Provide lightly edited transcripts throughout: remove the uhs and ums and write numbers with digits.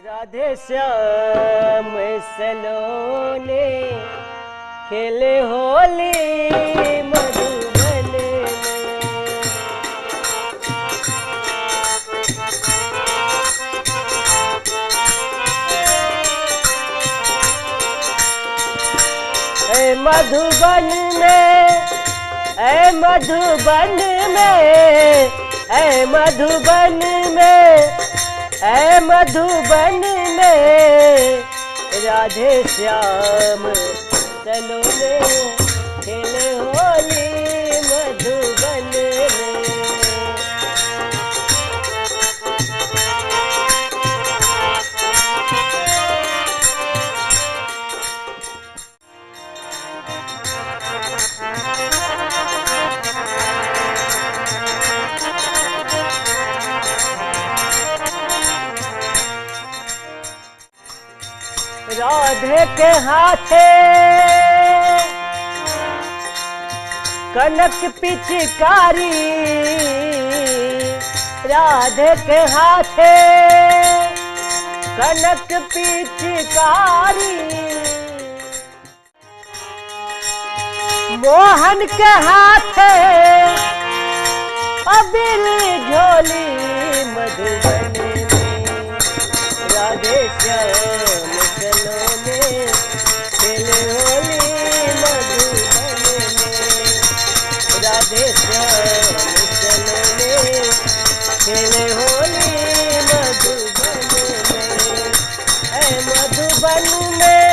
राधे श्याम सलोने खेले होली मधुबन में। ऐ मधुबन में, ऐ मधुबन में, ऐ मधुबन में, ऐ मधुबन में राधे श्याम सलोने खेले होली मधुबन में। राधे के हाथे कनक पिचकारी, राधे के हाथे कनक पिचकारी, मोहन के हाथे अबीर झोली मधुबन में। राधे श्याम सलोने खेले होली मधुबन में। राधे श्याम सलोने खेले होली मधुबन में। ऐ मधुबन में,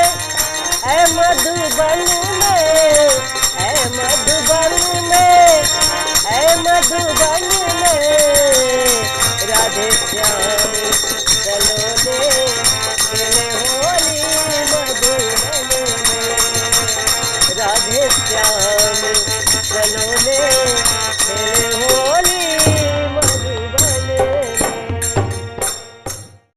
ऐ मधुबन में, ऐ मधुबन में, ऐ मधुबन में राधे श्याम